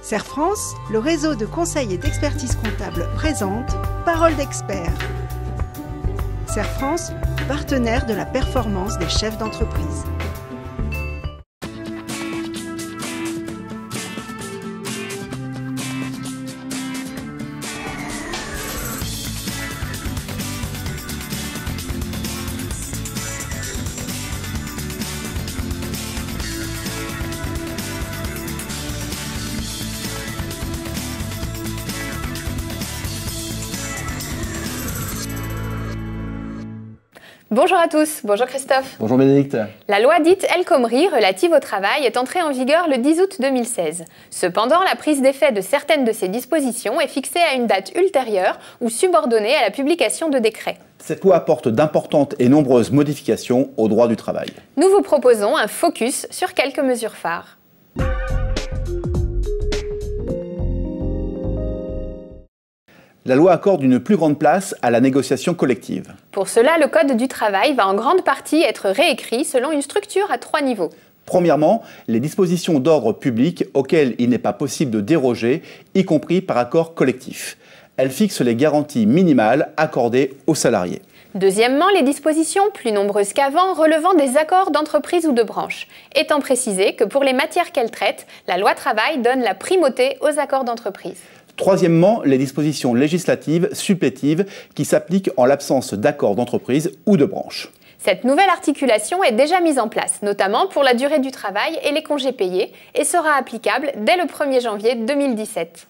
Serre France, le réseau de conseil et d'expertise comptable présente Parole d'experts. Serre France, partenaire de la performance des chefs d'entreprise. Bonjour à tous, bonjour Christophe. Bonjour Bénédicte. La loi dite El Khomri relative au travail est entrée en vigueur le 10 août 2016. Cependant, la prise d'effet de certaines de ces dispositions est fixée à une date ultérieure ou subordonnée à la publication de décrets. Cette loi apporte d'importantes et nombreuses modifications au droit du travail. Nous vous proposons un focus sur quelques mesures phares. La loi accorde une plus grande place à la négociation collective. Pour cela, le Code du travail va en grande partie être réécrit selon une structure à 3 niveaux. Premièrement, les dispositions d'ordre public auxquelles il n'est pas possible de déroger, y compris par accord collectif. Elles fixent les garanties minimales accordées aux salariés. Deuxièmement, les dispositions, plus nombreuses qu'avant, relevant des accords d'entreprise ou de branche, étant précisé que pour les matières qu'elles traitent, la loi travail donne la primauté aux accords d'entreprise. Troisièmement, les dispositions législatives supplétives qui s'appliquent en l'absence d'accord d'entreprise ou de branche. Cette nouvelle articulation est déjà mise en place, notamment pour la durée du travail et les congés payés, et sera applicable dès le 1er janvier 2017.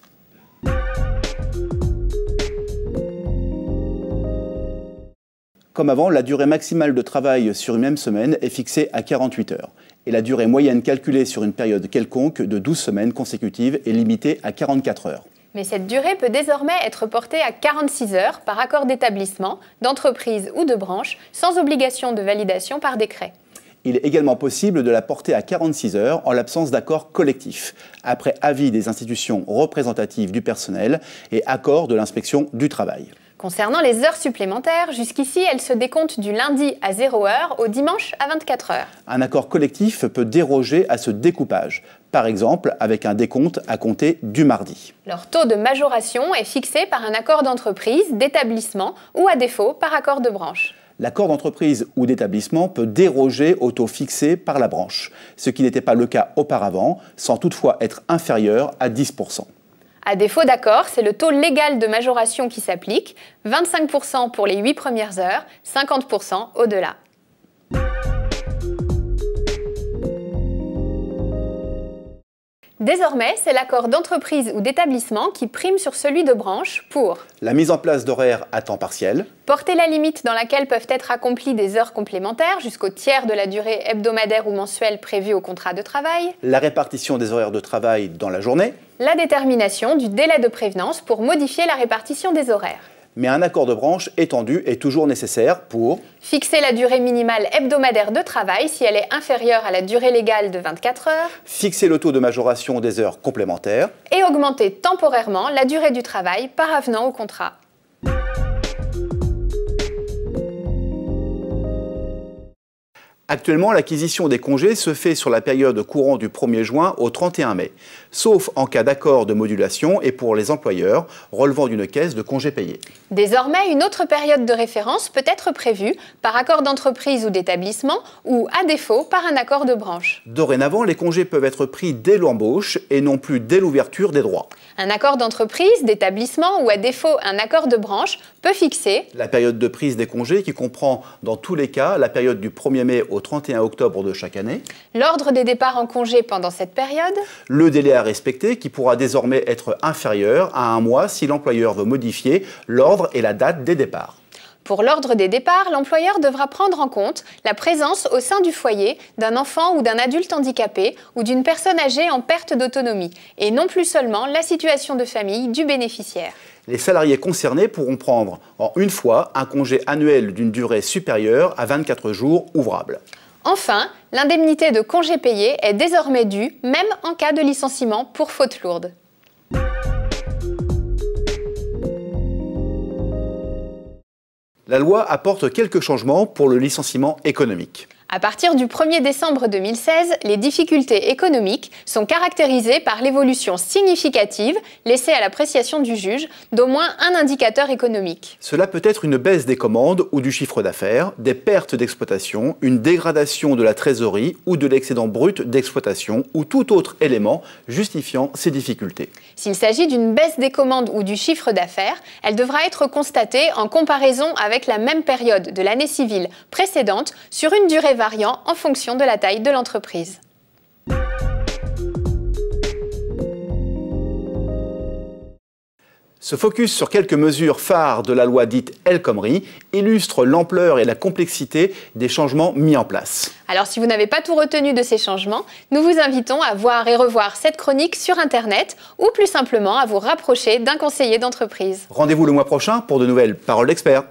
Comme avant, la durée maximale de travail sur une même semaine est fixée à 48 heures. Et la durée moyenne calculée sur une période quelconque de 12 semaines consécutives est limitée à 44 heures. Mais cette durée peut désormais être portée à 46 heures par accord d'établissement, d'entreprise ou de branche, sans obligation de validation par décret. Il est également possible de la porter à 46 heures en l'absence d'accord collectif, après avis des institutions représentatives du personnel et accord de l'inspection du travail. Concernant les heures supplémentaires, jusqu'ici, elles se décomptent du lundi à 0 heure au dimanche à 24 heures. Un accord collectif peut déroger à ce découpage, par exemple avec un décompte à compter du mardi. Leur taux de majoration est fixé par un accord d'entreprise, d'établissement ou à défaut par accord de branche. L'accord d'entreprise ou d'établissement peut déroger au taux fixé par la branche, ce qui n'était pas le cas auparavant, sans toutefois être inférieur à 10%. À défaut d'accord, c'est le taux légal de majoration qui s'applique, 25% pour les 8 premières heures, 50% au-delà. Désormais, c'est l'accord d'entreprise ou d'établissement qui prime sur celui de branche pour la mise en place d'horaires à temps partiel, porter la limite dans laquelle peuvent être accomplies des heures complémentaires jusqu'au tiers de la durée hebdomadaire ou mensuelle prévue au contrat de travail, la répartition des horaires de travail dans la journée, la détermination du délai de prévenance pour modifier la répartition des horaires. Mais un accord de branche étendu est toujours nécessaire pour fixer la durée minimale hebdomadaire de travail si elle est inférieure à la durée légale de 24 heures, fixer le taux de majoration des heures complémentaires et augmenter temporairement la durée du travail par avenant au contrat. Actuellement, l'acquisition des congés se fait sur la période courant du 1er juin au 31 mai, sauf en cas d'accord de modulation et pour les employeurs relevant d'une caisse de congés payés. Désormais, une autre période de référence peut être prévue par accord d'entreprise ou d'établissement ou, à défaut, par un accord de branche. Dorénavant, les congés peuvent être pris dès l'embauche et non plus dès l'ouverture des droits. Un accord d'entreprise, d'établissement ou, à défaut, un accord de branche peut fixer la période de prise des congés qui comprend, dans tous les cas, la période du 1er mai au 31 octobre de chaque année, l'ordre des départs en congé pendant cette période, le délai à respecter qui pourra désormais être inférieur à 1 mois si l'employeur veut modifier l'ordre et la date des départs. Pour l'ordre des départs, l'employeur devra prendre en compte la présence au sein du foyer d'un enfant ou d'un adulte handicapé ou d'une personne âgée en perte d'autonomie, et non plus seulement la situation de famille du bénéficiaire. Les salariés concernés pourront prendre en une fois un congé annuel d'une durée supérieure à 24 jours ouvrables. Enfin, l'indemnité de congé payé est désormais due, même en cas de licenciement pour faute lourde. La loi apporte quelques changements pour le licenciement économique. À partir du 1er décembre 2016, les difficultés économiques sont caractérisées par l'évolution significative, laissée à l'appréciation du juge, d'au moins un indicateur économique. Cela peut être une baisse des commandes ou du chiffre d'affaires, des pertes d'exploitation, une dégradation de la trésorerie ou de l'excédent brut d'exploitation ou tout autre élément justifiant ces difficultés. S'il s'agit d'une baisse des commandes ou du chiffre d'affaires, elle devra être constatée en comparaison avec la même période de l'année civile précédente sur une durée variant en fonction de la taille de l'entreprise. Ce focus sur quelques mesures phares de la loi dite El Khomri illustre l'ampleur et la complexité des changements mis en place. Alors si vous n'avez pas tout retenu de ces changements, nous vous invitons à voir et revoir cette chronique sur Internet ou plus simplement à vous rapprocher d'un conseiller d'entreprise. Rendez-vous le mois prochain pour de nouvelles paroles d'experts.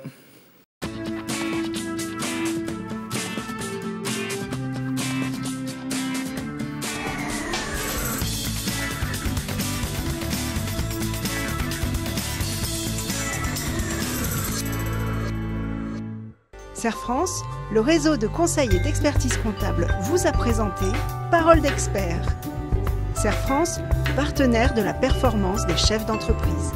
CERF France, le réseau de conseil et d'expertise comptable vous a présenté Parole d'experts. CERF France, partenaire de la performance des chefs d'entreprise.